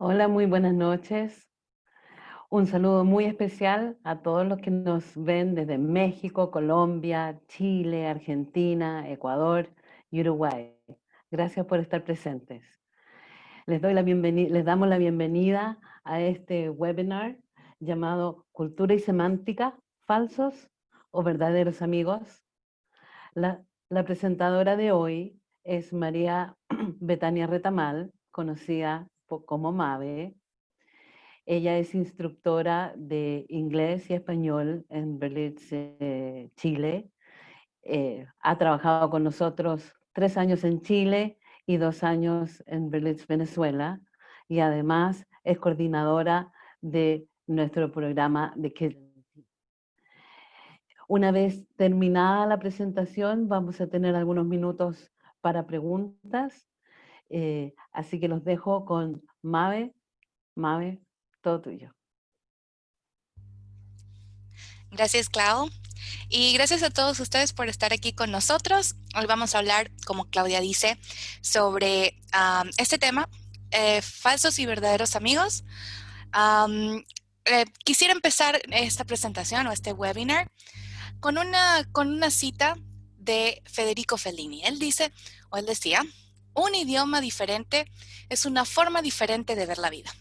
Hola, muy buenas noches. Un saludo muy especial a todos los que nos ven desde México, Colombia, Chile, Argentina, Ecuador y Uruguay. Gracias por estar presentes. Les damos la bienvenida a este webinar llamado Cultura y Semántica, ¿falsos o verdaderos amigos? La presentadora de hoy es María Betania Retamal, conocida como Mabe. Ella es instructora de inglés y español en Berlitz, Chile. Ha trabajado con nosotros 3 años en Chile y 2 años en Berlitz, Venezuela. Y además es coordinadora de nuestro programa de Kids. Una vez terminada la presentación, vamos a tener algunos minutos para preguntas. Así que los dejo con Mabe. Mabe, todo tuyo. Gracias, Clau. Y gracias a todos ustedes por estar aquí con nosotros. Hoy vamos a hablar, como Claudia dice, sobre este tema, falsos y verdaderos amigos. Quisiera empezar esta presentación o este webinar con una cita de Federico Fellini. Él decía, un idioma diferente es una forma diferente de ver la vida.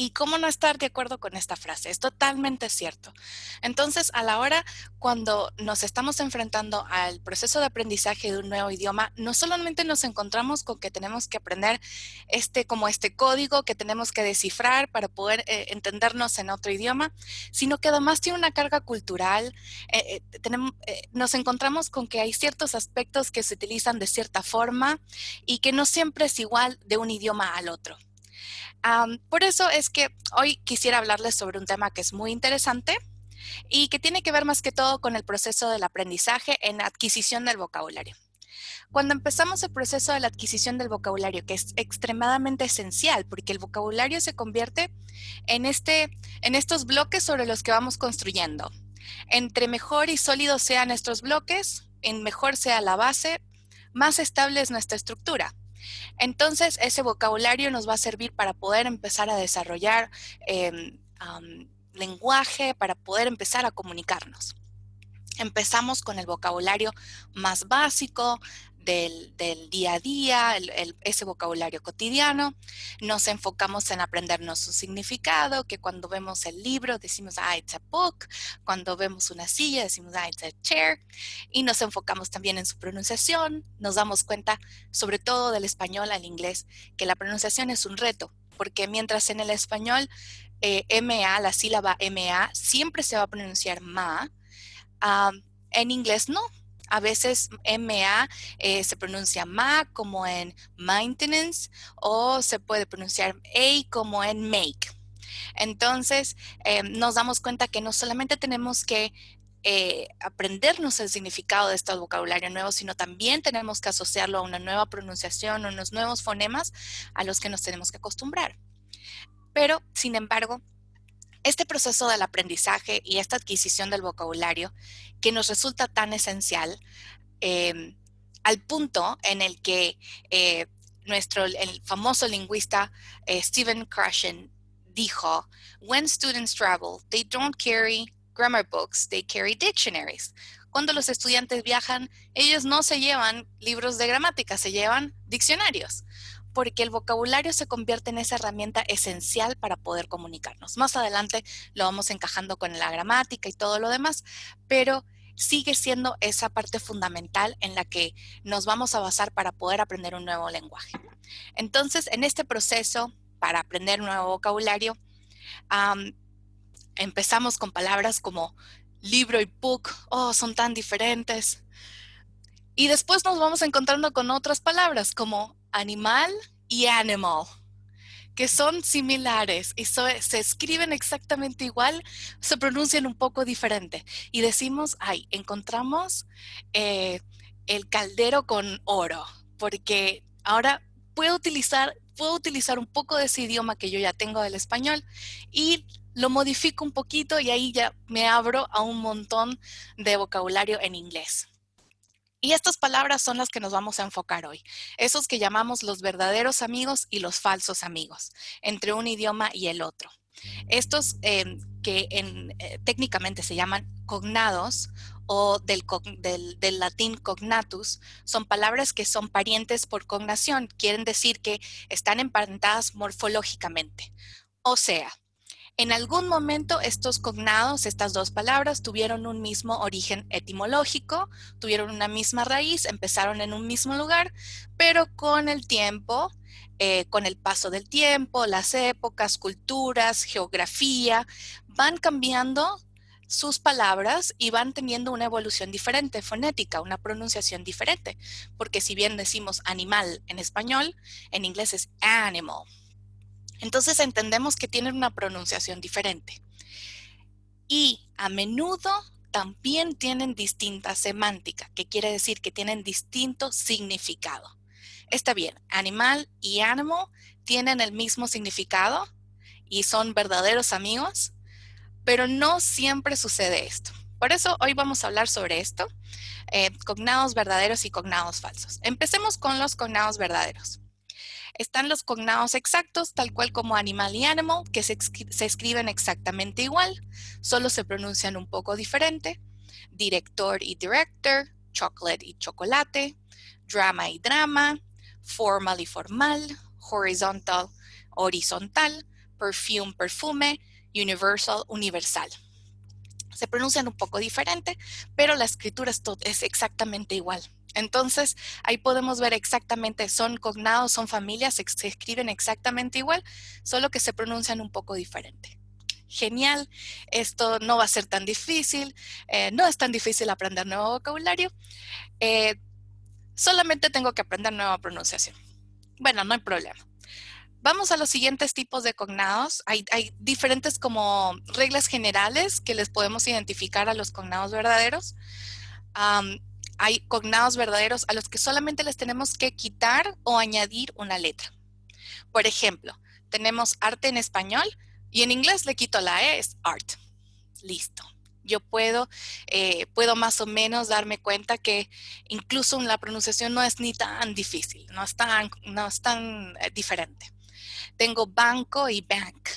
¿Y cómo no estar de acuerdo con esta frase? Es totalmente cierto. Entonces, a la hora cuando nos estamos enfrentando al proceso de aprendizaje de un nuevo idioma, no solamente nos encontramos con que tenemos que aprender como este código que tenemos que descifrar para poder entendernos en otro idioma, sino que además tiene una carga cultural. Nos encontramos con que hay ciertos aspectos que se utilizan de cierta forma y que no siempre es igual de un idioma al otro. Por eso es que hoy quisiera hablarles sobre un tema que es muy interesante y que tiene que ver más que todo con el proceso del aprendizaje en la adquisición del vocabulario. Cuando empezamos el proceso de la adquisición del vocabulario, que es extremadamente esencial, porque el vocabulario se convierte en estos bloques sobre los que vamos construyendo. Entre mejor y sólidos sean estos bloques, en mejor sea la base, más estable es nuestra estructura. Entonces, ese vocabulario nos va a servir para poder empezar a desarrollar lenguaje, para poder empezar a comunicarnos. Empezamos con el vocabulario más básico del día a día, ese vocabulario cotidiano. Nos enfocamos en aprendernos su significado, que cuando vemos el libro decimos, it's a book. Cuando vemos una silla decimos, it's a chair. Y nos enfocamos también en su pronunciación. Nos damos cuenta, sobre todo del español al inglés, que la pronunciación es un reto, porque mientras en el español MA, la sílaba MA, siempre se va a pronunciar ma. En inglés no. A veces MA se pronuncia ma como en maintenance o se puede pronunciar A como en make. Entonces nos damos cuenta que no solamente tenemos que aprendernos el significado de este vocabulario nuevo, sino también tenemos que asociarlo a una nueva pronunciación, a unos nuevos fonemas a los que nos tenemos que acostumbrar. Pero, sin embargo, este proceso del aprendizaje y esta adquisición del vocabulario que nos resulta tan esencial, al punto en el que el famoso lingüista Stephen Krashen dijo, when students travel, they don't carry grammar books, they carry dictionaries. Cuando los estudiantes viajan, ellos no se llevan libros de gramática, se llevan diccionarios, porque el vocabulario se convierte en esa herramienta esencial para poder comunicarnos. Más adelante lo vamos encajando con la gramática y todo lo demás, pero sigue siendo esa parte fundamental en la que nos vamos a basar para poder aprender un nuevo lenguaje. Entonces, en este proceso, para aprender un nuevo vocabulario, empezamos con palabras como libro y book, son tan diferentes. Y después nos vamos encontrando con otras palabras como animal y animal, que son similares y se escriben exactamente igual, se pronuncian un poco diferente. Y decimos, encontramos el caldero con oro, porque ahora puedo utilizar un poco de ese idioma que yo ya tengo del español y lo modifico un poquito y ahí ya me abro a un montón de vocabulario en inglés. Y estas palabras son las que nos vamos a enfocar hoy. Esos que llamamos los verdaderos amigos y los falsos amigos, entre un idioma y el otro. Estos técnicamente se llaman cognados o del latín cognatus, son palabras que son parientes por cognación. Quieren decir que están emparentadas morfológicamente. O sea, en algún momento estos cognados, estas dos palabras, tuvieron un mismo origen etimológico, tuvieron una misma raíz, empezaron en un mismo lugar, pero con el tiempo, con el paso del tiempo, las épocas, culturas, geografía, van cambiando sus palabras y van teniendo una evolución diferente, fonética, una pronunciación diferente, porque si bien decimos animal en español, en inglés es animal. Entonces entendemos que tienen una pronunciación diferente. Y a menudo también tienen distinta semántica, que quiere decir que tienen distinto significado. Está bien, animal y animal tienen el mismo significado y son verdaderos amigos, pero no siempre sucede esto. Por eso hoy vamos a hablar sobre esto, cognados verdaderos y cognados falsos. Empecemos con los cognados verdaderos. Están los cognados exactos, tal cual como animal y animal, que se escriben exactamente igual, solo se pronuncian un poco diferente. Director y director, chocolate y chocolate, drama y drama, formal y formal, horizontal, horizontal, perfume, perfume, universal, universal. Se pronuncian un poco diferente, pero la escritura es exactamente igual. Entonces, ahí podemos ver exactamente, son cognados, son familias, se escriben exactamente igual, solo que se pronuncian un poco diferente. Genial, esto no va a ser tan difícil, no es tan difícil aprender nuevo vocabulario, solamente tengo que aprender nueva pronunciación. Bueno, no hay problema. Vamos a los siguientes tipos de cognados. Hay diferentes como reglas generales que les podemos identificar a los cognados verdaderos. Hay cognados verdaderos a los que solamente les tenemos que quitar o añadir una letra. Por ejemplo, tenemos arte en español y en inglés le quito la E, es art. Listo. Yo puedo más o menos darme cuenta que incluso la pronunciación no es ni tan difícil, no es tan diferente. Tengo banco y bank.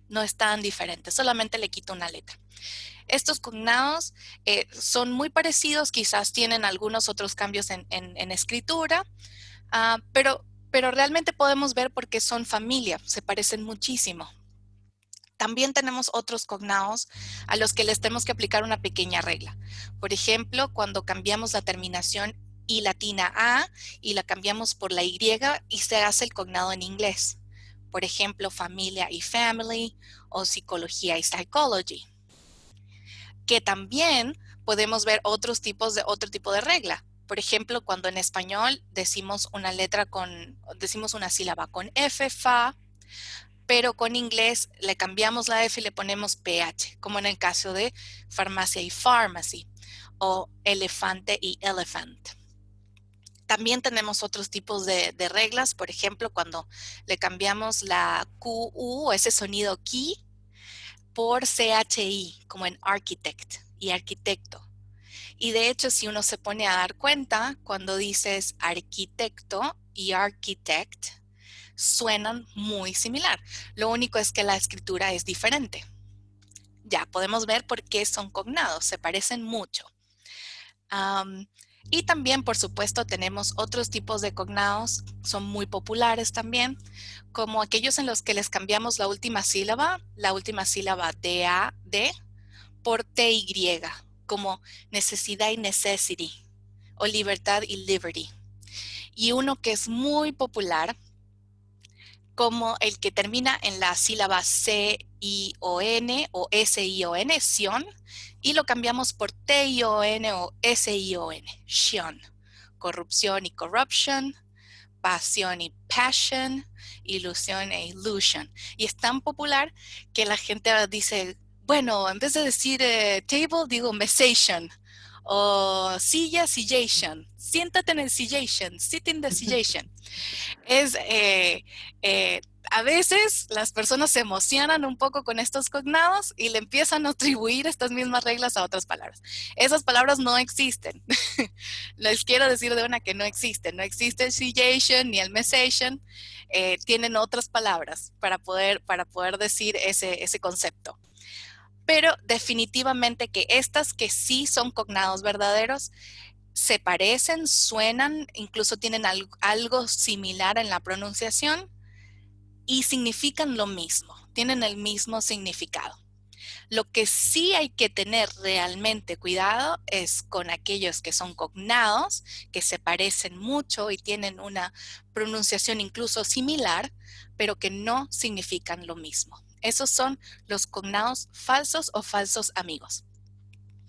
No es tan diferente, solamente le quito una letra. Estos cognados son muy parecidos, quizás tienen algunos otros cambios en escritura, pero realmente podemos ver por qué son familia, se parecen muchísimo. También tenemos otros cognados a los que les tenemos que aplicar una pequeña regla. Por ejemplo, cuando cambiamos la terminación I latina A y la cambiamos por la Y y se hace el cognado en inglés. Por ejemplo, familia y family o psicología y psychology. Que también podemos ver otro tipo de regla. Por ejemplo, cuando en español decimos una sílaba con F, fa, pero con inglés le cambiamos la F y le ponemos PH, como en el caso de farmacia y pharmacy, o elefante y elephant. También tenemos otros tipos de reglas, por ejemplo, cuando le cambiamos la QU, ese sonido ki, por CHI, como en architect y arquitecto. Y de hecho, si uno se pone a dar cuenta, cuando dices arquitecto y architect, suenan muy similar. Lo único es que la escritura es diferente. Ya podemos ver por qué son cognados, se parecen mucho. Y también, por supuesto, tenemos otros tipos de cognados, son muy populares también, como aquellos en los que les cambiamos la última sílaba D-A-D, por T-Y, como necesidad y necessity, o libertad y liberty. Y uno que es muy popular, como el que termina en la sílaba C-I-O-N o S-I-O-N, Sion, y lo cambiamos por T-I-O-N o S-I-O-N, Sion. Corrupción y corruption, pasión y passion, ilusión e illusion. Y es tan popular que la gente dice, bueno, en vez de decir table, digo messation, O silla, sillation. Siéntate en el sillation. Sit in the sillation. Es, a veces las personas se emocionan un poco con estos cognados y le empiezan a atribuir estas mismas reglas a otras palabras. Esas palabras no existen. Les quiero decir de una que no existen. No existe el sillation ni el messation. Tienen otras palabras para poder decir ese concepto. Pero definitivamente que estas que sí son cognados verdaderos se parecen, suenan, incluso tienen algo similar en la pronunciación y significan lo mismo, tienen el mismo significado. Lo que sí hay que tener realmente cuidado es con aquellos que son cognados, que se parecen mucho y tienen una pronunciación incluso similar, pero que no significan lo mismo. Esos son los cognados falsos o falsos amigos.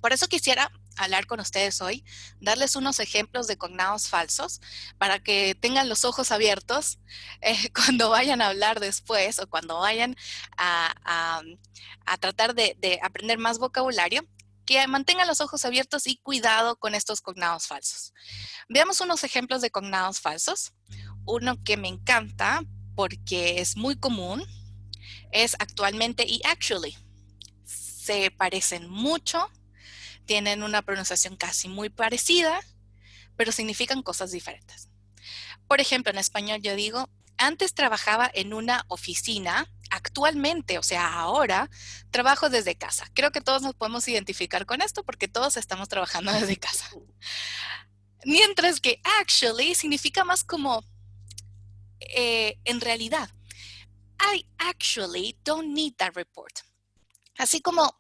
Por eso quisiera hablar con ustedes hoy, darles unos ejemplos de cognados falsos para que tengan los ojos abiertos cuando vayan a hablar después o cuando vayan a tratar de aprender más vocabulario, que mantengan los ojos abiertos y cuidado con estos cognados falsos. Veamos unos ejemplos de cognados falsos. Uno que me encanta porque es muy común es actualmente y actually. Se parecen mucho, tienen una pronunciación casi muy parecida, pero significan cosas diferentes. Por ejemplo, en español yo digo, antes trabajaba en una oficina, actualmente, o sea, ahora, trabajo desde casa. Creo que todos nos podemos identificar con esto porque todos estamos trabajando desde casa. Mientras que actually significa más como en realidad. I actually don't need that report. Así como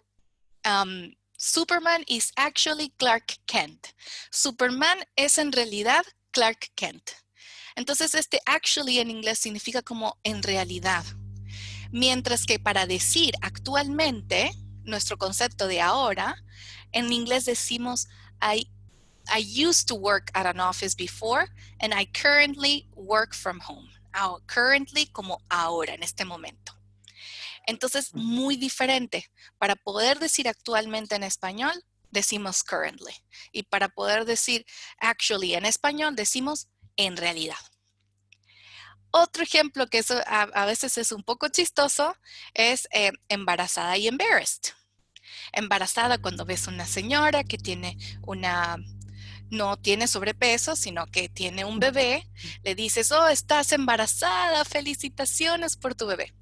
Superman is actually Clark Kent. Superman es en realidad Clark Kent. Entonces este actually en inglés significa como en realidad. Mientras que para decir actualmente, nuestro concepto de ahora, en inglés decimos I used to work at an office before and I currently work from home. Currently como ahora, en este momento. Entonces, muy diferente. Para poder decir actualmente en español, decimos currently. Y para poder decir actually en español, decimos en realidad. Otro ejemplo que eso a veces es un poco chistoso es embarazada y embarrassed. Embarazada cuando ves una señora que tiene no tiene sobrepeso, sino que tiene un bebé, le dices, oh, estás embarazada, felicitaciones por tu bebé.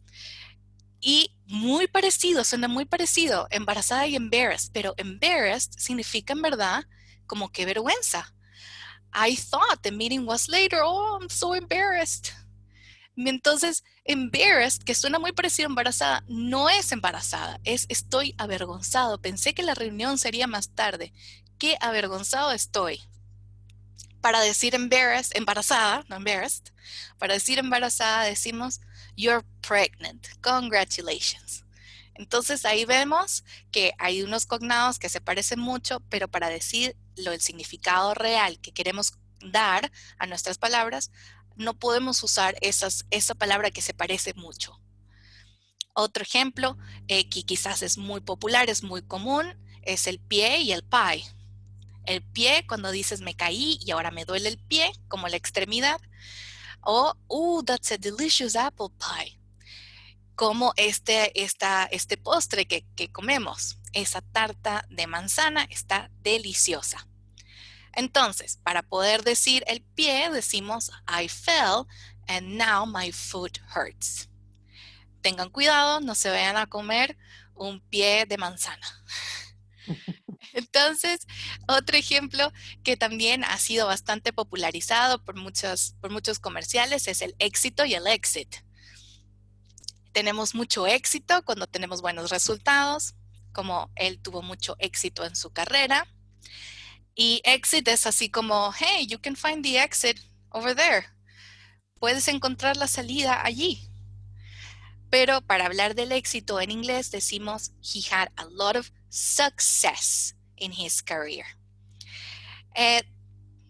Y muy parecido, suena muy parecido, embarazada y embarrassed, pero embarrassed significa en verdad como que vergüenza. I thought the meeting was later, oh, I'm so embarrassed. Entonces, embarrassed, que suena muy parecido a embarazada, no es embarazada, es estoy avergonzado. Pensé que la reunión sería más tarde. Qué avergonzado estoy. Para decir embarrassed, embarazada, no embarrassed, para decir embarazada decimos you're pregnant, congratulations. Entonces ahí vemos que hay unos cognados que se parecen mucho, pero para decir el significado real que queremos dar a nuestras palabras, no podemos usar esa palabra que se parece mucho. Otro ejemplo que quizás es muy popular, es muy común, es el pie y el pie. El pie cuando dices me caí y ahora me duele el pie, como la extremidad. O, that's a delicious apple pie. Como este postre que comemos. Esa tarta de manzana está deliciosa. Entonces, para poder decir el pie, decimos I fell and now my foot hurts. Tengan cuidado, no se vayan a comer un pie de manzana. Entonces, otro ejemplo que también ha sido bastante popularizado por muchos comerciales es el éxito y el exit. Tenemos mucho éxito cuando tenemos buenos resultados, como él tuvo mucho éxito en su carrera. Y exit es así como, hey, you can find the exit over there. Puedes encontrar la salida allí. Pero para hablar del éxito en inglés decimos, he had a lot of success in his career.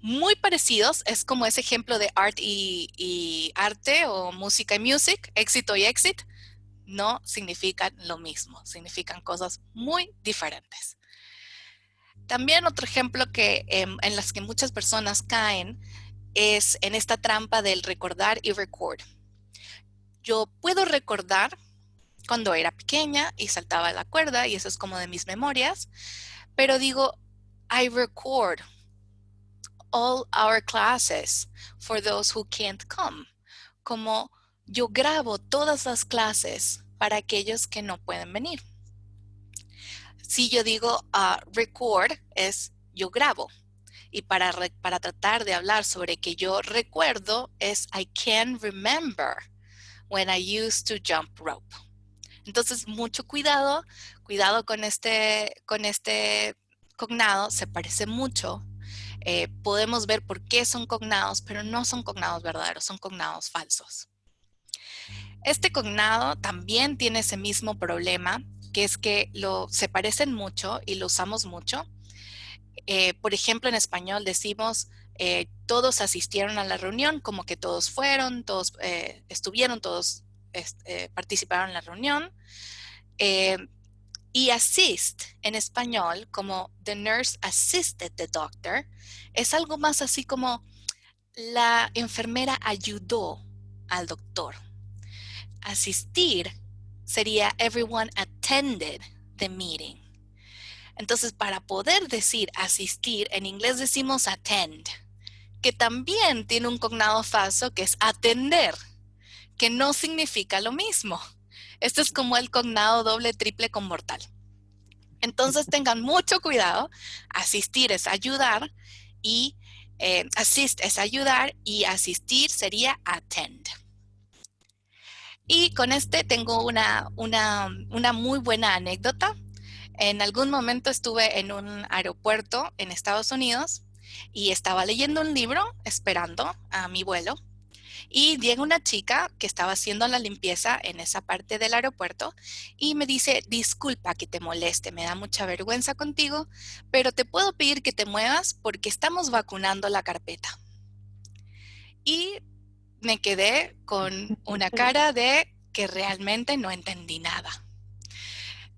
Muy parecidos, es como ese ejemplo de art y arte o música y music, éxito y exit, no significan lo mismo, significan cosas muy diferentes. También otro ejemplo en las que muchas personas caen es en esta trampa del recordar y record. Yo puedo recordar cuando era pequeña y saltaba la cuerda, y eso es como de mis memorias, pero digo, I record all our classes for those who can't come. Como yo grabo todas las clases para aquellos que no pueden venir. Si yo digo record, es yo grabo. Y para tratar de hablar sobre que yo recuerdo es I can remember when I used to jump rope. Entonces, mucho cuidado con este cognado, se parece mucho. Podemos ver por qué son cognados, pero no son cognados verdaderos, son cognados falsos. Este cognado también tiene ese mismo problema, que es que se parecen mucho y lo usamos mucho. Por ejemplo, en español decimos todos asistieron a la reunión, como que todos fueron, todos estuvieron, todos participaron en la reunión. Y assist en español, como the nurse assisted the doctor, es algo más así como la enfermera ayudó al doctor. Asistir sería everyone attended the meeting. Entonces, para poder decir asistir, en inglés decimos attend, que también tiene un cognado falso que es atender, que no significa lo mismo. Esto es como el cognado doble, triple con mortal. Entonces tengan mucho cuidado. Asistir es ayudar y assist es ayudar y asistir sería attend. Y con este tengo una muy buena anécdota. En algún momento estuve en un aeropuerto en Estados Unidos y estaba leyendo un libro esperando a mi vuelo. Y llega una chica que estaba haciendo la limpieza en esa parte del aeropuerto y me dice, disculpa que te moleste, me da mucha vergüenza contigo, pero te puedo pedir que te muevas porque estamos vacunando la carpeta. Y me quedé con una cara de que realmente no entendí nada.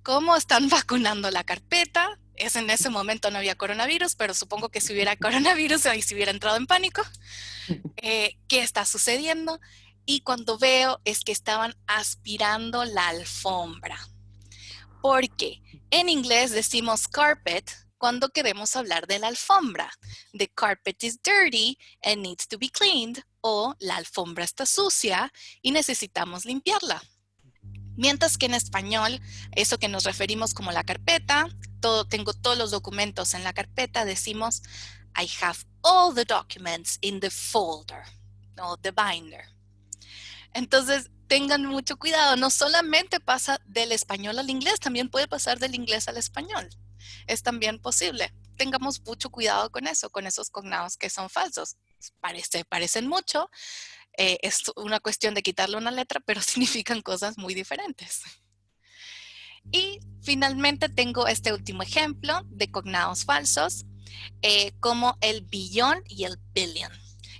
¿Cómo están vacunando la carpeta? En ese momento no había coronavirus, pero supongo que si hubiera coronavirus ahí se hubiera entrado en pánico. ¿Qué está sucediendo? Y cuando veo es que estaban aspirando la alfombra. Porque en inglés decimos carpet cuando queremos hablar de la alfombra. The carpet is dirty and needs to be cleaned. O la alfombra está sucia y necesitamos limpiarla. Mientras que en español, eso que nos referimos como la carpeta, tengo todos los documentos en la carpeta, decimos I have all the documents in the folder o the binder. Entonces, tengan mucho cuidado. No solamente pasa del español al inglés, también puede pasar del inglés al español. Es también posible. Tengamos mucho cuidado con eso, con esos cognados que son falsos. Parecen mucho. Es una cuestión de quitarle una letra, pero significan cosas muy diferentes. Y finalmente tengo este último ejemplo de cognados falsos, como el billón y el billion,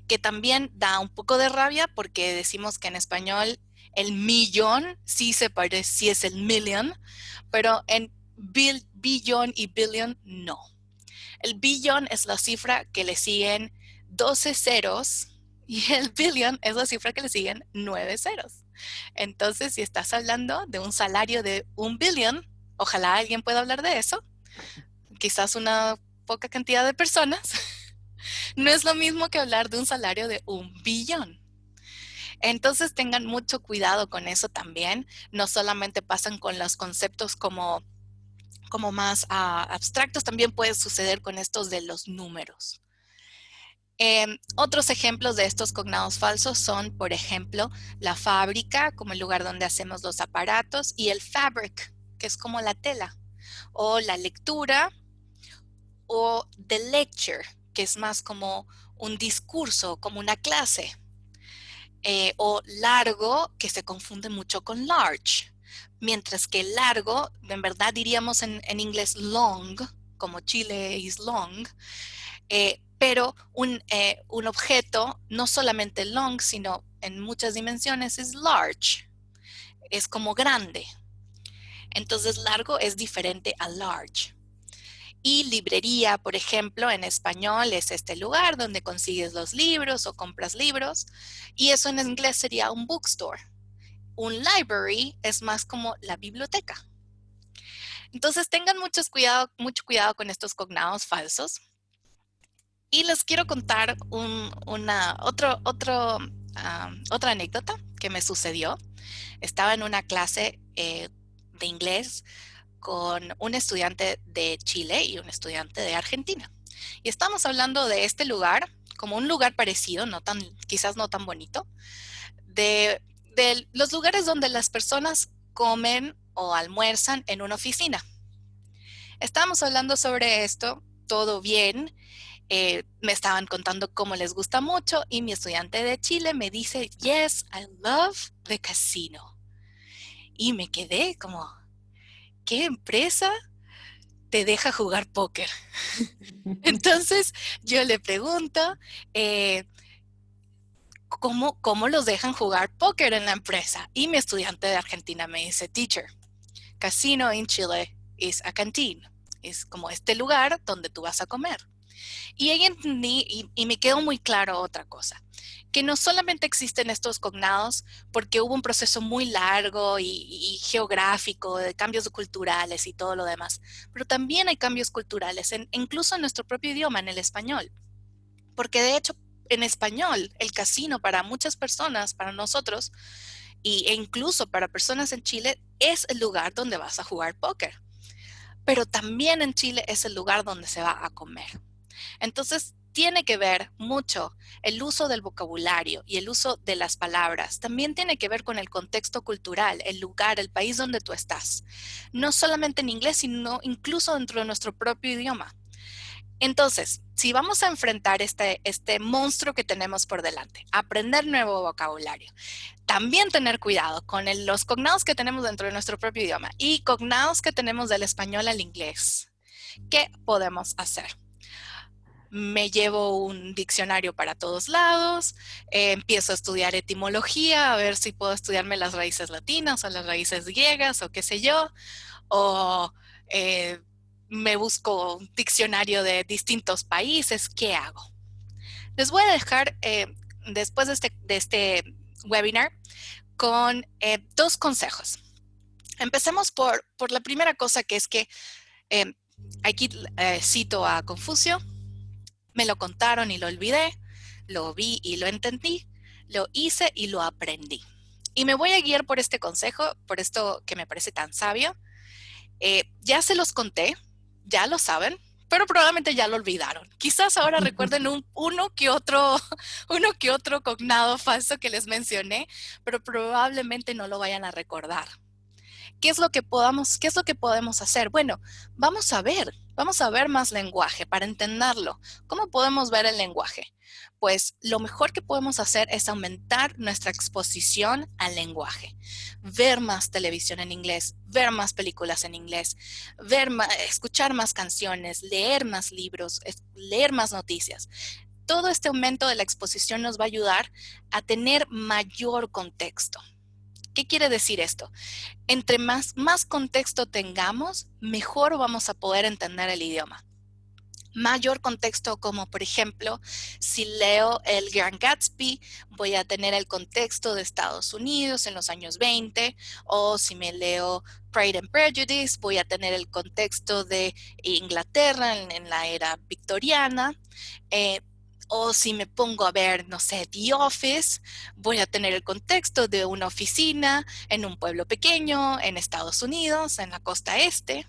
que también da un poco de rabia porque decimos que en español el millón sí se parece, sí es el million, pero en billón y billion no. El billón es la cifra que le siguen 12 ceros y el billion es la cifra que le siguen 9 ceros. Entonces, si estás hablando de un salario de $1 billion, ojalá alguien pueda hablar de eso, quizás una poca cantidad de personas, no es lo mismo que hablar de un salario de $1 billón. Entonces tengan mucho cuidado con eso también. No solamente pasan con los conceptos como más abstractos, también puede suceder con estos de los números. Otros ejemplos de estos cognados falsos son, por ejemplo, la fábrica como el lugar donde hacemos los aparatos y el fabric, que es como la tela, o la lectura, o the lecture, que es más como un discurso, como una clase, o largo, que se confunde mucho con large, mientras que largo, en verdad diríamos en inglés long, como Chile is long, pero un objeto, no solamente long, sino en muchas dimensiones, es large, es como grande. Entonces largo es diferente a large. Y librería, por ejemplo, en español es este lugar donde consigues los libros o compras libros. Y eso en inglés sería un bookstore. Un library es más como la biblioteca. Entonces tengan mucho cuidado con estos cognados falsos. Y les quiero contar otra anécdota que me sucedió. Estaba en una clase de inglés con un estudiante de Chile y un estudiante de Argentina. Y estamos hablando de este lugar, como un lugar parecido, quizás no tan bonito, de los lugares donde las personas comen o almuerzan en una oficina. Estábamos hablando sobre esto, todo bien, me estaban contando cómo les gusta mucho y mi estudiante de Chile me dice, yes, I love the casino. Y me quedé como, ¿qué empresa te deja jugar póker? Entonces yo le pregunto, eh, ¿cómo los dejan jugar póker en la empresa? Y mi estudiante de Argentina me dice, teacher, casino in Chile is a canteen. Es como este lugar donde tú vas a comer. Y ahí entendí y me quedó muy claro otra cosa, que no solamente existen estos cognados porque hubo un proceso muy largo y geográfico de cambios culturales y todo lo demás, pero también hay cambios culturales, incluso en nuestro propio idioma, en el español. Porque de hecho, en español, el casino para muchas personas, para nosotros, e incluso para personas en Chile, es el lugar donde vas a jugar póker. Pero también en Chile es el lugar donde se va a comer. Entonces, tiene que ver mucho el uso del vocabulario y el uso de las palabras. También tiene que ver con el contexto cultural, el lugar, el país donde tú estás. No solamente en inglés, sino incluso dentro de nuestro propio idioma. Entonces, si vamos a enfrentar este monstruo que tenemos por delante, aprender nuevo vocabulario, también tener cuidado con los cognados que tenemos dentro de nuestro propio idioma y cognados que tenemos del español al inglés, ¿qué podemos hacer? Me llevo un diccionario para todos lados, empiezo a estudiar etimología, a ver si puedo estudiarme las raíces latinas o las raíces griegas o qué sé yo, o me busco un diccionario de distintos países, ¿qué hago? Les voy a dejar, después de este webinar, con dos consejos. Empecemos por la primera cosa, que es que aquí cito a Confucio: me lo contaron y lo olvidé, lo vi y lo entendí, lo hice y lo aprendí. Y me voy a guiar por este consejo, por esto que me parece tan sabio. Ya se los conté, ya lo saben, pero probablemente ya lo olvidaron. Quizás ahora recuerden uno que otro cognado falso que les mencioné, pero probablemente no lo vayan a recordar. ¿Qué es lo que podemos hacer? Bueno, vamos a ver más lenguaje para entenderlo. ¿Cómo podemos ver el lenguaje? Pues lo mejor que podemos hacer es aumentar nuestra exposición al lenguaje. Ver más televisión en inglés, ver más películas en inglés, escuchar más canciones, leer más libros, leer más noticias. Todo este aumento de la exposición nos va a ayudar a tener mayor contexto. ¿Qué quiere decir esto? Entre más contexto tengamos, mejor vamos a poder entender el idioma. Mayor contexto, como por ejemplo, si leo El Gran Gatsby, voy a tener el contexto de Estados Unidos en los años 20, o si me leo Pride and Prejudice, voy a tener el contexto de Inglaterra en la era victoriana. O si me pongo a ver, no sé, The Office, voy a tener el contexto de una oficina en un pueblo pequeño, en Estados Unidos, en la costa este.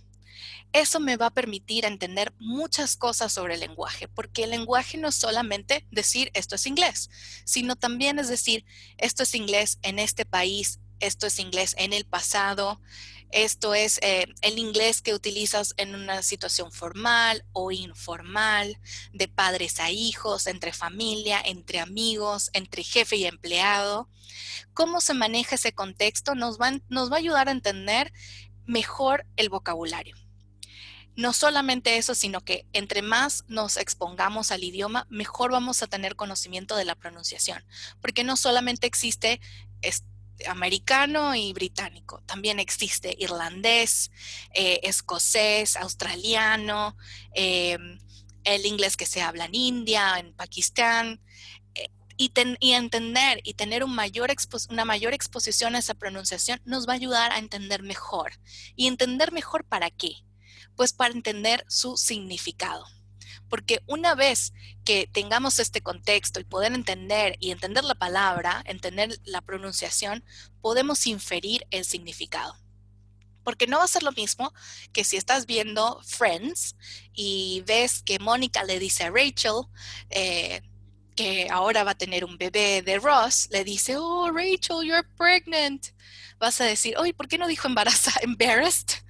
Eso me va a permitir entender muchas cosas sobre el lenguaje, porque el lenguaje no es solamente decir esto es inglés, sino también es decir esto es inglés en este país, esto es inglés en el pasado, esto es el inglés que utilizas en una situación formal o informal, de padres a hijos, entre familia, entre amigos, entre jefe y empleado. Cómo se maneja ese contexto nos va a ayudar a entender mejor el vocabulario. No solamente eso, sino que entre más nos expongamos al idioma, mejor vamos a tener conocimiento de la pronunciación, porque no solamente existe americano y británico. También existe irlandés, escocés, australiano, el inglés que se habla en India, en Pakistán, y entender y tener una mayor exposición a esa pronunciación nos va a ayudar a entender mejor. ¿Y entender mejor para qué? Pues para entender su significado. Porque una vez que tengamos este contexto y poder entender y entender la palabra, entender la pronunciación, podemos inferir el significado. Porque no va a ser lo mismo que si estás viendo Friends y ves que Mónica le dice a Rachel que ahora va a tener un bebé de Ross, le dice, oh, Rachel, you're pregnant. Vas a decir, oye, ¿por qué no dijo embarazada, embarrassed?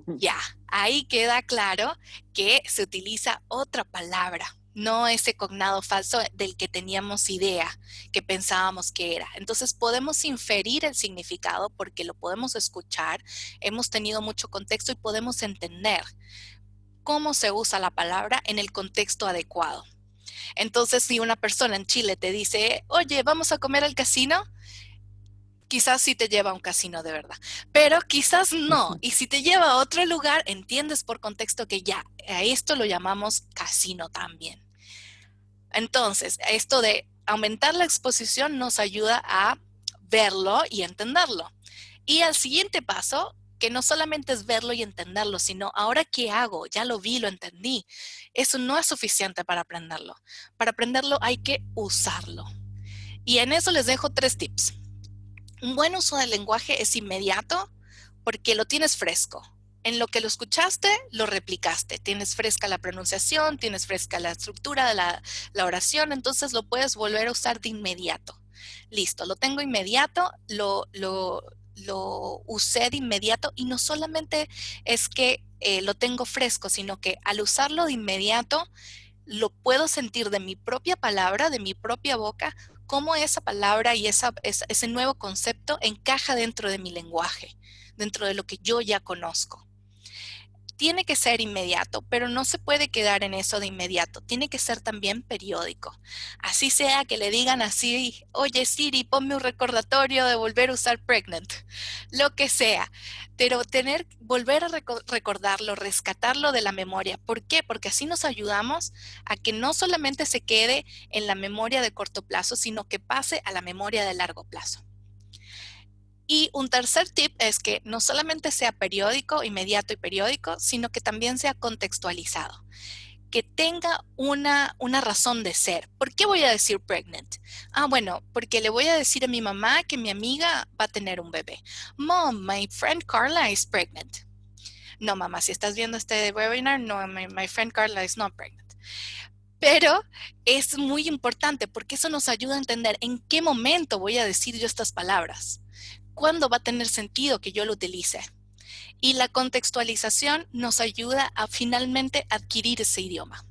Ya, ahí queda claro que se utiliza otra palabra, no ese cognado falso del que teníamos idea, que pensábamos que era. Entonces podemos inferir el significado porque lo podemos escuchar, hemos tenido mucho contexto y podemos entender cómo se usa la palabra en el contexto adecuado. Entonces, si una persona en Chile te dice, oye, vamos a comer al casino, quizás sí te lleva a un casino de verdad, pero quizás no. Y si te lleva a otro lugar, entiendes por contexto que ya, a esto lo llamamos casino también. Entonces, esto de aumentar la exposición nos ayuda a verlo y entenderlo. Y al siguiente paso, que no solamente es verlo y entenderlo, sino ahora qué hago, ya lo vi, lo entendí. Eso no es suficiente para aprenderlo. Para aprenderlo hay que usarlo. Y en eso les dejo 3 tips. Un buen uso del lenguaje es inmediato porque lo tienes fresco. En lo que lo escuchaste, lo replicaste. Tienes fresca la pronunciación, tienes fresca la estructura de la oración, entonces lo puedes volver a usar de inmediato. Listo, lo tengo inmediato, lo usé de inmediato y no solamente es que lo tengo fresco, sino que al usarlo de inmediato, lo puedo sentir de mi propia palabra, de mi propia boca, cómo esa palabra y ese nuevo concepto encaja dentro de mi lenguaje, dentro de lo que yo ya conozco. Tiene que ser inmediato, pero no se puede quedar en eso de inmediato. Tiene que ser también periódico. Así sea que le digan así, oye Siri, ponme un recordatorio de volver a usar pregnant. Lo que sea. Pero volver a recordarlo, rescatarlo de la memoria. ¿Por qué? Porque así nos ayudamos a que no solamente se quede en la memoria de corto plazo, sino que pase a la memoria de largo plazo. Y un tercer tip es que no solamente sea periódico, inmediato y periódico, sino que también sea contextualizado, que tenga una razón de ser. ¿Por qué voy a decir pregnant? Ah, bueno, porque le voy a decir a mi mamá que mi amiga va a tener un bebé. Mom, my friend Carla is pregnant. No, mamá, si estás viendo este webinar, no, my friend Carla is not pregnant. Pero es muy importante porque eso nos ayuda a entender en qué momento voy a decir yo estas palabras. ¿Cuándo va a tener sentido que yo lo utilice? Y la contextualización nos ayuda a finalmente adquirir ese idioma.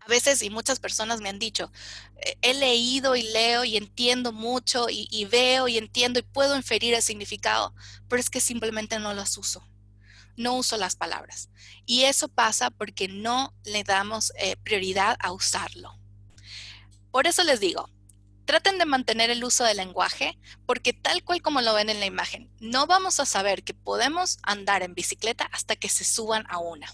A veces, y muchas personas me han dicho, he leído y leo y entiendo mucho y veo y entiendo y puedo inferir el significado, pero es que simplemente no las uso. No uso las palabras. Y eso pasa porque no le damos prioridad a usarlo. Por eso les digo, traten de mantener el uso del lenguaje porque tal cual como lo ven en la imagen, no vamos a saber que podemos andar en bicicleta hasta que se suban a una.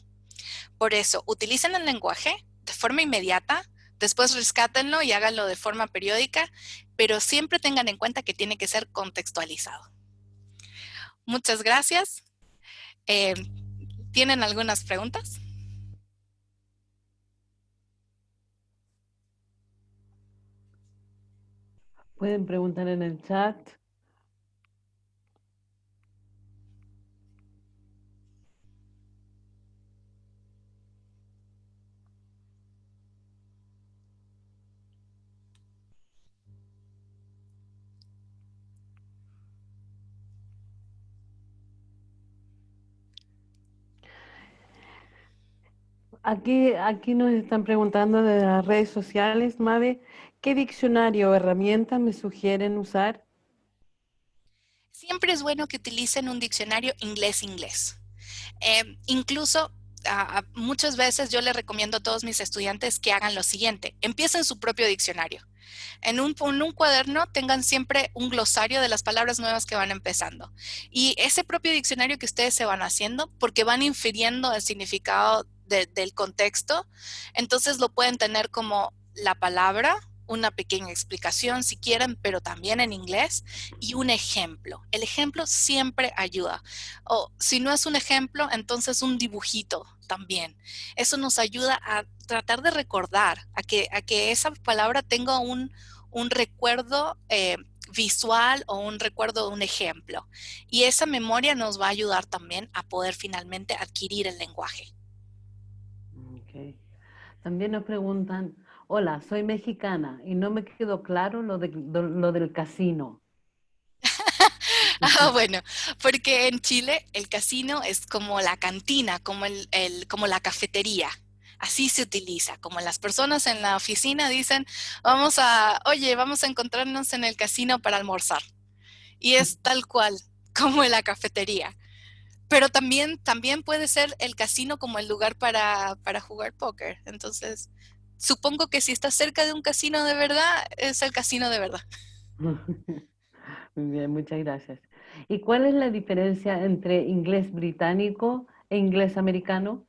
Por eso, utilicen el lenguaje de forma inmediata, después rescátenlo y háganlo de forma periódica, pero siempre tengan en cuenta que tiene que ser contextualizado. Muchas gracias. ¿Tienen algunas preguntas? Pueden preguntar en el chat. Aquí nos están preguntando de las redes sociales, Mabe, ¿qué diccionario o herramienta me sugieren usar? Siempre es bueno que utilicen un diccionario inglés-inglés. Incluso muchas veces yo les recomiendo a todos mis estudiantes que hagan lo siguiente, empiecen su propio diccionario. En un cuaderno tengan siempre un glosario de las palabras nuevas que van empezando. Y ese propio diccionario que ustedes se van haciendo, porque van infiriendo el significado del contexto, entonces lo pueden tener como la palabra, una pequeña explicación si quieren, pero también en inglés, y un ejemplo. El ejemplo siempre ayuda. O si no es un ejemplo, entonces un dibujito también. Eso nos ayuda a tratar de recordar, a que esa palabra tenga un recuerdo visual o un recuerdo de un ejemplo. Y esa memoria nos va a ayudar también a poder finalmente adquirir el lenguaje. Ok. También nos preguntan, hola, soy mexicana y no me quedó claro lo del casino. Ah, bueno, porque en Chile el casino es como la cantina, como, como la cafetería. Así se utiliza, como las personas en la oficina dicen, oye, vamos a encontrarnos en el casino para almorzar. Y es tal cual, como en la cafetería. Pero también puede ser el casino como el lugar para jugar póker. Entonces, supongo que si estás cerca de un casino de verdad, es el casino de verdad. Muy bien, muchas gracias. ¿Y cuál es la diferencia entre inglés británico e inglés americano?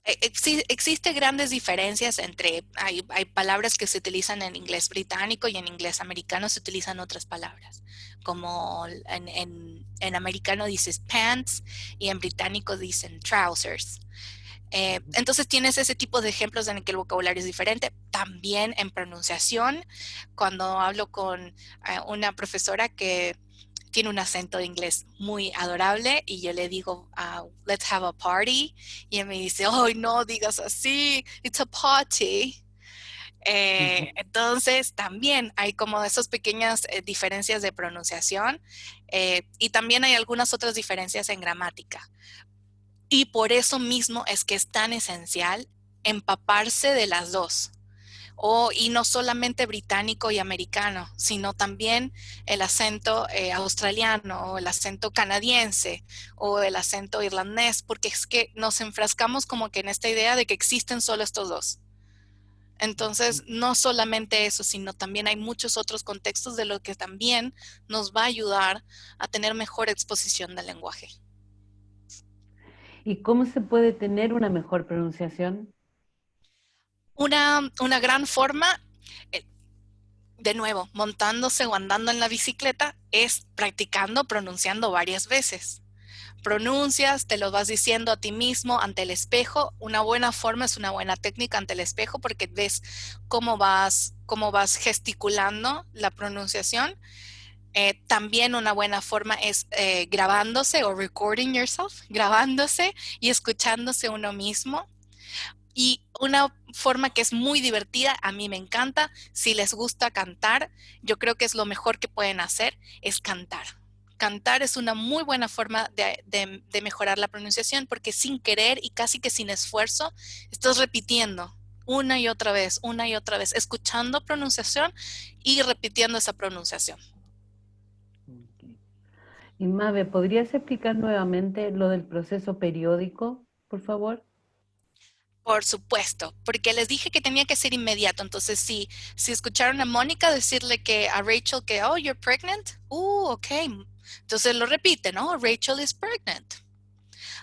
Existe grandes diferencias hay palabras que se utilizan en inglés británico y en inglés americano se utilizan otras palabras, como en americano dices pants y en británico dicen trousers. Entonces tienes ese tipo de ejemplos en el que el vocabulario es diferente. También en pronunciación, cuando hablo con una profesora que tiene un acento de inglés muy adorable y yo le digo, let's have a party. Y ella me dice, oh, no digas así, it's a party. Entonces también hay como esas pequeñas diferencias de pronunciación y también hay algunas otras diferencias en gramática. Y por eso mismo es que es tan esencial empaparse de las dos. Y no solamente británico y americano, sino también el acento australiano o el acento canadiense o el acento irlandés, porque es que nos enfrascamos como que en esta idea de que existen solo estos dos. Entonces, no solamente eso, sino también hay muchos otros contextos de lo que también nos va a ayudar a tener mejor exposición del lenguaje. ¿Y cómo se puede tener una mejor pronunciación? Una gran forma, eh, de nuevo, montándose o andando en la bicicleta, es practicando, pronunciando varias veces. Pronuncias, te lo vas diciendo a ti mismo ante el espejo. Una buena forma es una buena técnica ante el espejo porque ves cómo vas gesticulando la pronunciación. También una buena forma es grabándose o recording yourself, grabándose y escuchándose uno mismo. Y una forma que es muy divertida, a mí me encanta, si les gusta cantar, yo creo que es lo mejor que pueden hacer, es cantar. Cantar es una muy buena forma de mejorar la pronunciación porque sin querer y casi que sin esfuerzo, estás repitiendo una y otra vez, escuchando pronunciación y repitiendo esa pronunciación. Ok. Y Mabe, ¿podrías explicar nuevamente lo del proceso periódico, por favor? Por supuesto, porque les dije que tenía que ser inmediato. Entonces, si escucharon a Mónica decirle que a Rachel que, oh, you're pregnant. Ok. Entonces lo repiten, ¿no? Rachel is pregnant.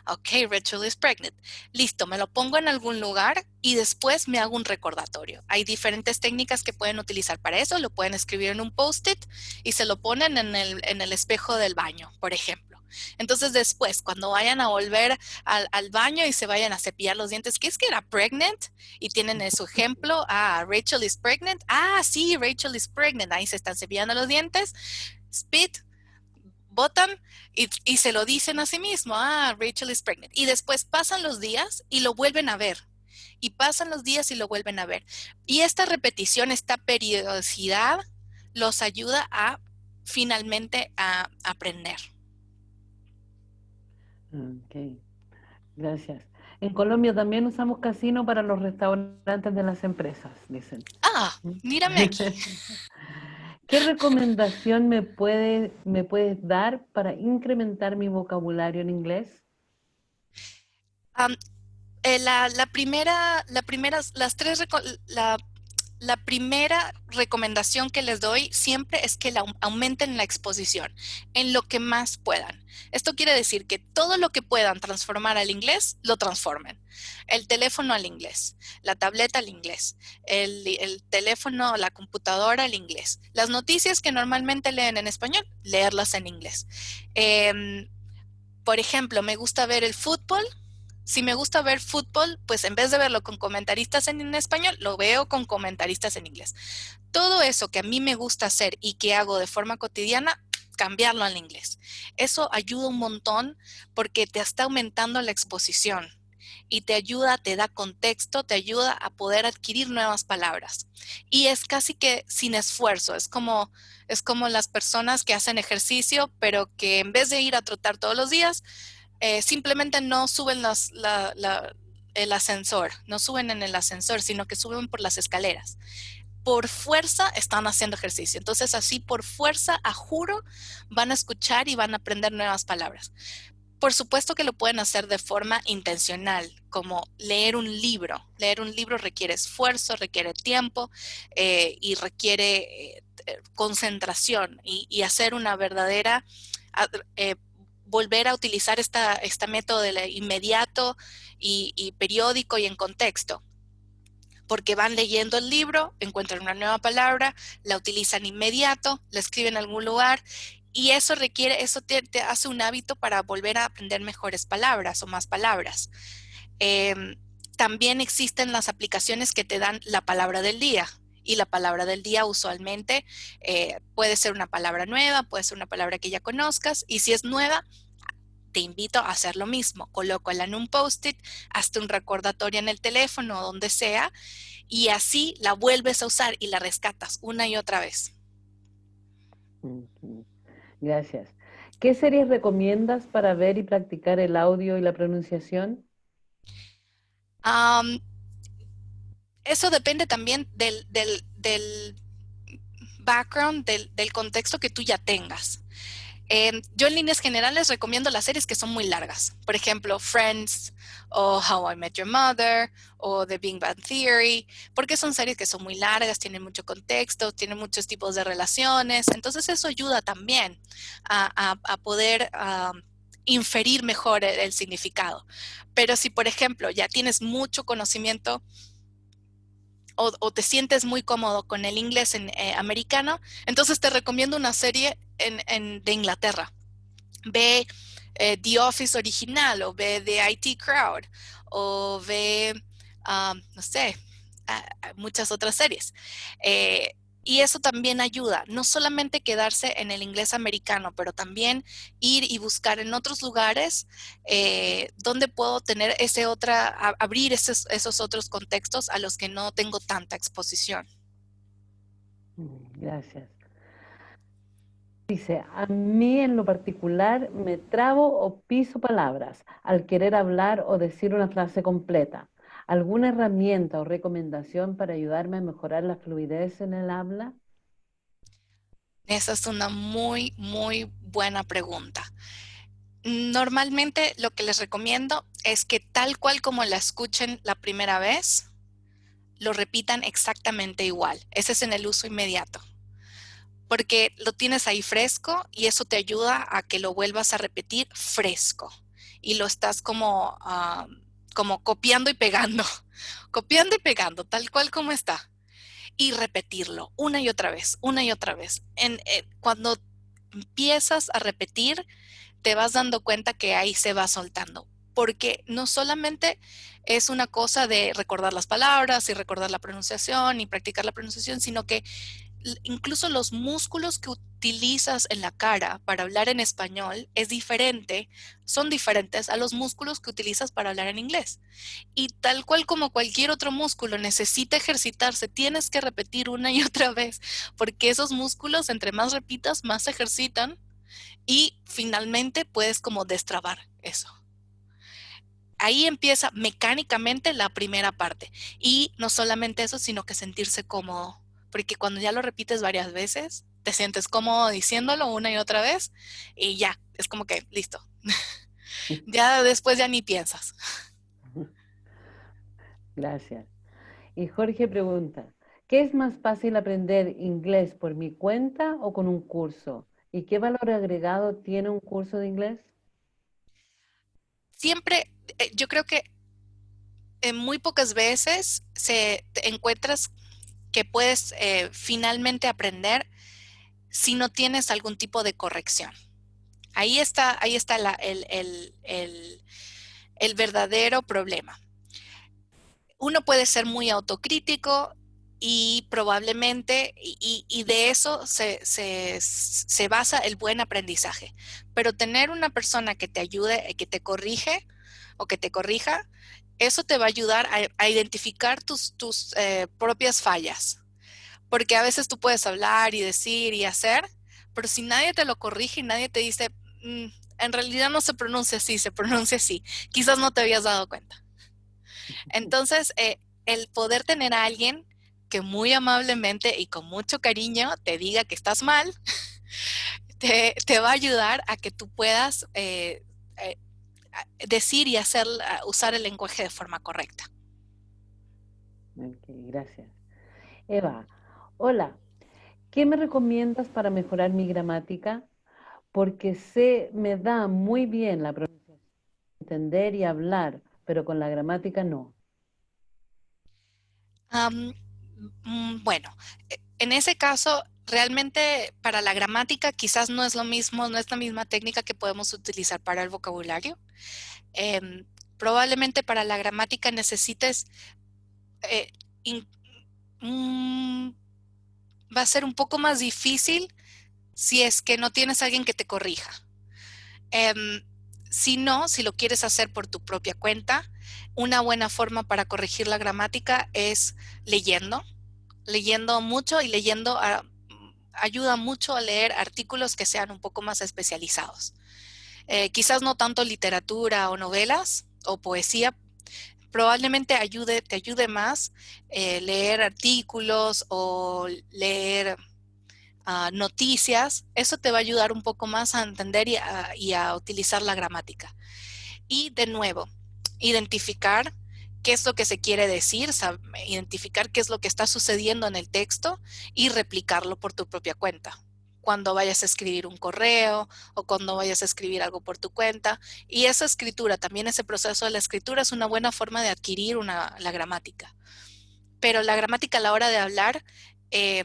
Ok, Rachel is pregnant. Listo, me lo pongo en algún lugar y después me hago un recordatorio. Hay diferentes técnicas que pueden utilizar para eso. Lo pueden escribir en un post-it y se lo ponen en el espejo del baño, por ejemplo. Entonces después, cuando vayan a volver al baño y se vayan a cepillar los dientes, ¿qué es que era pregnant? Y tienen su ejemplo, Rachel is pregnant. Sí, Rachel is pregnant. Ahí se están cepillando los dientes. Spit, botan y se lo dicen a sí mismo, Rachel is pregnant. Y después pasan los días y lo vuelven a ver. Y pasan los días y lo vuelven a ver. Y esta repetición, esta periodicidad, los ayuda a finalmente a aprender. Ok, gracias. En Colombia también usamos casino para los restaurantes de las empresas, dicen. Mírame aquí. ¿Qué recomendación me puedes dar para incrementar mi vocabulario en inglés? Um, la primera, las tres, La primera recomendación que les doy siempre es que aumenten la exposición en lo que más puedan. Esto quiere decir que todo lo que puedan transformar al inglés, lo transformen. El teléfono al inglés, la tableta al inglés, el teléfono, la computadora al inglés. Las noticias que normalmente leen en español, leerlas en inglés. Eh, por ejemplo, me gusta ver el fútbol. Si me gusta ver fútbol, pues en vez de verlo con comentaristas en español, lo veo con comentaristas en inglés. Todo eso que a mí me gusta hacer y que hago de forma cotidiana, cambiarlo al inglés. Eso ayuda un montón porque te está aumentando la exposición y te ayuda, te da contexto, te ayuda a poder adquirir nuevas palabras. Y es casi que sin esfuerzo, es como las personas que hacen ejercicio, pero que en vez de ir a trotar todos los días, simplemente no suben el ascensor, no suben en el ascensor, sino que suben por las escaleras. Por fuerza están haciendo ejercicio. Entonces así por fuerza, a juro, van a escuchar y van a aprender nuevas palabras. Por supuesto que lo pueden hacer de forma intencional, como leer un libro. Leer un libro requiere esfuerzo, requiere tiempo y requiere concentración y hacer una verdadera, eh, volver a utilizar este método de inmediato y periódico y en contexto. Porque van leyendo el libro, encuentran una nueva palabra, la utilizan inmediato, la escriben en algún lugar y eso te hace un hábito para volver a aprender mejores palabras o más palabras. Eh, También existen las aplicaciones que te dan la palabra del día. Y la palabra del día usualmente puede ser una palabra nueva, puede ser una palabra que ya conozcas. Y si es nueva, te invito a hacer lo mismo. Colócala en un post-it, hazte un recordatorio en el teléfono o donde sea, y así la vuelves a usar y la rescatas una y otra vez. Ujú. Gracias. ¿Qué series recomiendas para ver y practicar el audio y la pronunciación? Um, Eso depende también del background, del contexto que tú ya tengas. Yo en líneas generales recomiendo las series que son muy largas. Por ejemplo, Friends o How I Met Your Mother o The Big Bang Theory, porque son series que son muy largas, tienen mucho contexto, tienen muchos tipos de relaciones. Entonces eso ayuda también a poder inferir mejor el significado. Pero si, por ejemplo, ya tienes mucho conocimiento o te sientes muy cómodo con el inglés americano, entonces te recomiendo una serie de Inglaterra. Ve The Office original o ve The IT Crowd o ve, no sé, muchas otras series. Eh, y eso también ayuda, no solamente quedarse en el inglés americano, pero también ir y buscar en otros lugares donde puedo tener abrir esos otros contextos a los que no tengo tanta exposición. Gracias. Dice, a mí en lo particular me trabo o piso palabras al querer hablar o decir una frase completa. ¿Alguna herramienta o recomendación para ayudarme a mejorar la fluidez en el habla? Esa es una muy, muy buena pregunta. Normalmente lo que les recomiendo es que tal cual como la escuchen la primera vez, lo repitan exactamente igual. Ese es en el uso inmediato, porque lo tienes ahí fresco y eso te ayuda a que lo vuelvas a repetir fresco y lo estás como copiando y pegando, copiando y pegando, tal cual como está. Y repetirlo una y otra vez, una y otra vez. Cuando empiezas a repetir, te vas dando cuenta que ahí se va soltando. Porque no solamente es una cosa de recordar las palabras y recordar la pronunciación y practicar la pronunciación, sino que incluso los músculos que utilizas en la cara para hablar en español son diferentes a los músculos que utilizas para hablar en inglés. Y tal cual como cualquier otro músculo necesita ejercitarse, tienes que repetir una y otra vez, porque esos músculos, entre más repitas, más se ejercitan y finalmente puedes como destrabar eso. Ahí empieza mecánicamente la primera parte. Y no solamente eso, sino que sentirse cómodo. Porque cuando ya lo repites varias veces, te sientes cómodo diciéndolo una y otra vez y ya, es como que listo. Ya después ya ni piensas. Gracias. Y Jorge pregunta, ¿Qué es más fácil aprender inglés por mi cuenta o con un curso? ¿Y qué valor agregado tiene un curso de inglés? Siempre, yo creo que muy pocas veces te encuentras que puedes finalmente aprender si no tienes algún tipo de corrección. Ahí está el verdadero problema. Uno puede ser muy autocrítico y probablemente, y de eso se basa el buen aprendizaje. Pero tener una persona que te ayude, que te corrige o que te corrija, eso te va a ayudar a identificar tus propias fallas. Porque a veces tú puedes hablar y decir y hacer, pero si nadie te lo corrige y nadie te dice, "Mm, en realidad no se pronuncia así, se pronuncia así", quizás no te habías dado cuenta. Entonces, el poder tener a alguien que muy amablemente y con mucho cariño te diga que estás mal, te va a ayudar a que tú puedas eh, decir y usar el lenguaje de forma correcta. Ok, gracias. Eva, hola, ¿qué me recomiendas para mejorar mi gramática? Porque me da muy bien la pronunciación, entender y hablar, pero con la gramática no. Am, bueno, en ese caso, realmente para la gramática quizás no es lo mismo, no es la misma técnica que podemos utilizar para el vocabulario. Em, Probablemente para la gramática necesites, eh, in- mm, va a ser un poco más difícil si es que no tienes a alguien que te corrija. Em, si no, si lo quieres hacer por tu propia cuenta, una buena forma para corregir la gramática es leyendo, leyendo mucho y leyendo ayuda mucho a leer artículos que sean un poco más especializados. Quizás no tanto literatura o novelas o poesía, probablemente te ayude más leer artículos o leer noticias. Eso te va a ayudar un poco más a entender y a utilizar la gramática. Y de nuevo, identificar qué es lo que se quiere decir, identificar qué es lo que está sucediendo en el texto y replicarlo por tu propia cuenta. Cuando vayas a escribir un correo o cuando vayas a escribir algo por tu cuenta. Y esa escritura, también ese proceso de la escritura es una buena forma de adquirir la gramática. Pero la gramática a la hora de hablar eh,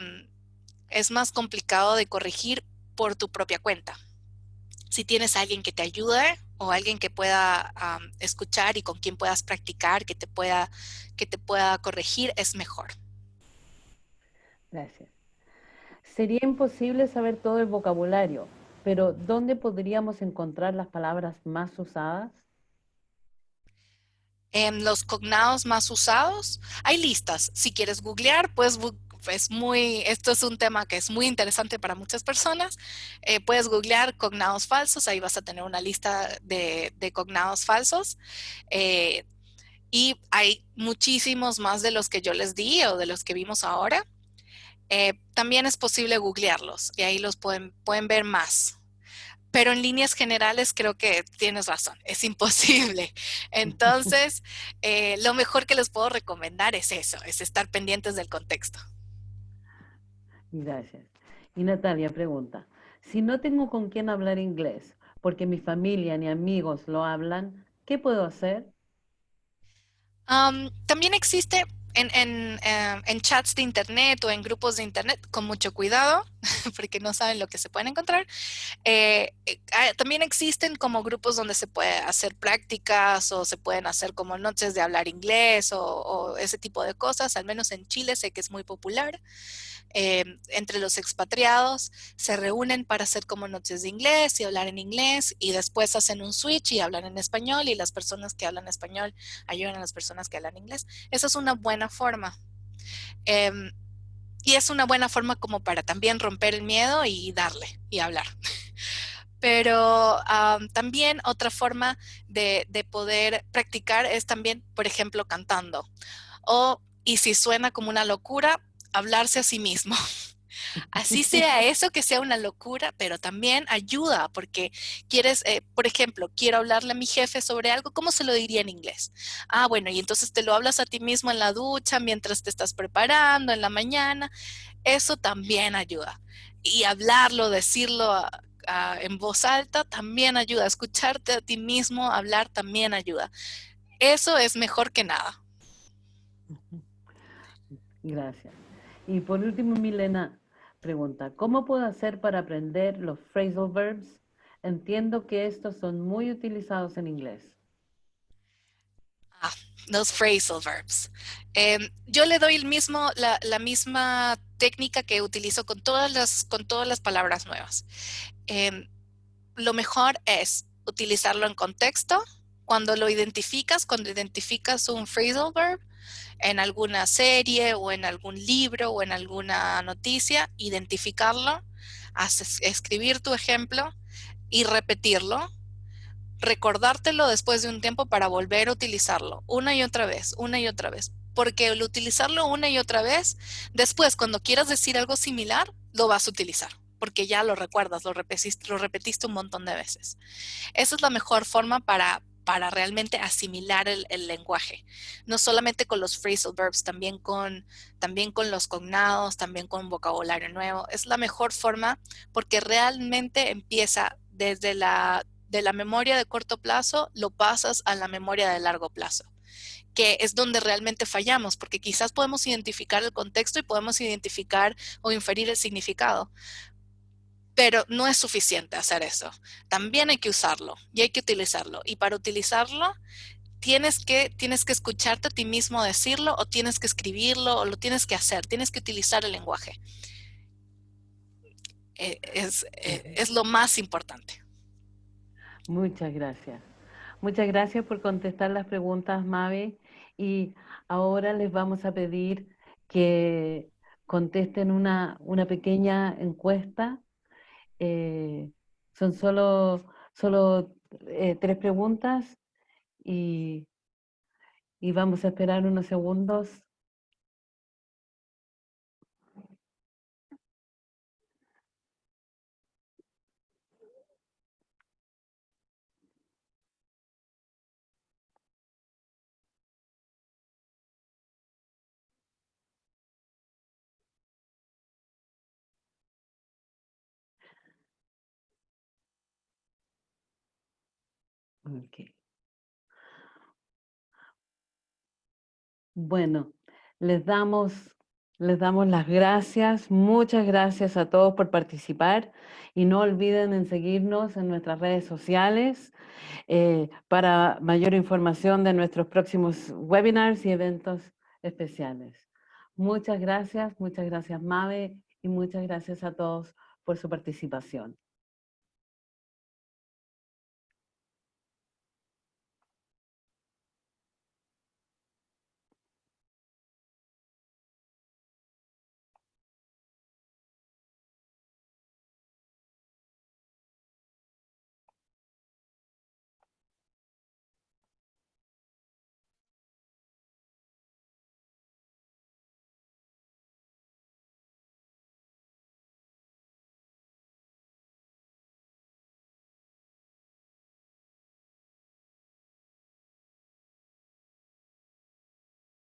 es más complicado de corregir por tu propia cuenta. Si tienes a alguien que te ayude o alguien que pueda escuchar y con quien puedas practicar, que te pueda corregir, es mejor. Gracias. Sería imposible saber todo el vocabulario, pero ¿dónde podríamos encontrar las palabras más usadas? Los cognados más usados, hay listas. Si quieres googlear, pues esto es un tema que es muy interesante para muchas personas. Puedes googlear cognados falsos, ahí vas a tener una lista de cognados falsos. Eh, y hay muchísimos más de los que yo les di o de los que vimos ahora. También es posible googlearlos y ahí los pueden ver más. Pero en líneas generales creo que tienes razón, es imposible. Entonces, lo mejor que les puedo recomendar es eso, es estar pendientes del contexto. Gracias. Y Natalia pregunta, si no tengo con quién hablar inglés, porque mi familia ni amigos lo hablan, ¿qué puedo hacer? También existe en chats de internet o en grupos de internet, con mucho cuidado, porque no saben lo que se pueden encontrar. También existen como grupos donde se puede hacer prácticas o se pueden hacer como noches de hablar inglés o ese tipo de cosas. Al menos en Chile sé que es muy popular. Entre los expatriados se reúnen para hacer como noches de inglés y hablar en inglés y después hacen un switch y hablan en español y las personas que hablan español ayudan a las personas que hablan inglés. Esa es una buena forma. Eh, y es una buena forma como para también romper el miedo y darle y hablar. Pero también otra forma de poder practicar es también, por ejemplo, cantando. Y si suena como una locura, hablarse a sí mismo. Así sea eso, que sea una locura, pero también ayuda porque quieres, por ejemplo, quiero hablarle a mi jefe sobre algo, ¿cómo se lo diría en inglés? Ah, bueno, y entonces te lo hablas a ti mismo en la ducha, mientras te estás preparando, en la mañana. Eso también ayuda. Y hablarlo, decirlo en voz alta también ayuda. Escucharte a ti mismo hablar también ayuda. Eso es mejor que nada. Gracias. Y por último, Milena pregunta, ¿cómo puedo hacer para aprender los phrasal verbs? Entiendo que estos son muy utilizados en inglés. Ah, los phrasal verbs. Yo le doy la misma técnica que utilizo con todas las palabras nuevas. Em, lo mejor es utilizarlo en contexto. Cuando identificas un phrasal verb en alguna serie o en algún libro o en alguna noticia, identificarlo, escribir tu ejemplo y repetirlo, recordártelo después de un tiempo para volver a utilizarlo una y otra vez. Porque el utilizarlo una y otra vez, después cuando quieras decir algo similar, lo vas a utilizar, porque ya lo recuerdas, lo repetiste un montón de veces. Esa es la mejor forma para realmente asimilar el lenguaje. No solamente con los phrasal verbs, también con los cognados, también con vocabulario nuevo. Es la mejor forma porque realmente empieza de la memoria de corto plazo, lo pasas a la memoria de largo plazo, que es donde realmente fallamos, porque quizás podemos identificar el contexto y podemos identificar o inferir el significado, pero no es suficiente hacer eso. También hay que usarlo y hay que utilizarlo. Y para utilizarlo, tienes que escucharte a ti mismo decirlo o tienes que escribirlo o lo tienes que hacer. Tienes que utilizar el lenguaje. Es lo más importante. Muchas gracias. Muchas gracias por contestar las preguntas, Mabe. Y ahora les vamos a pedir que contesten una pequeña encuesta. Eh, son solo 3 preguntas y, y vamos a esperar unos segundos. Ok. Bueno, les damos, les damos las gracias. Muchas gracias a todos por participar y no olviden en seguirnos en nuestras redes sociales para mayor información de nuestros próximos webinars y eventos especiales. Muchas gracias, Mabe, y muchas gracias a todos por su participación.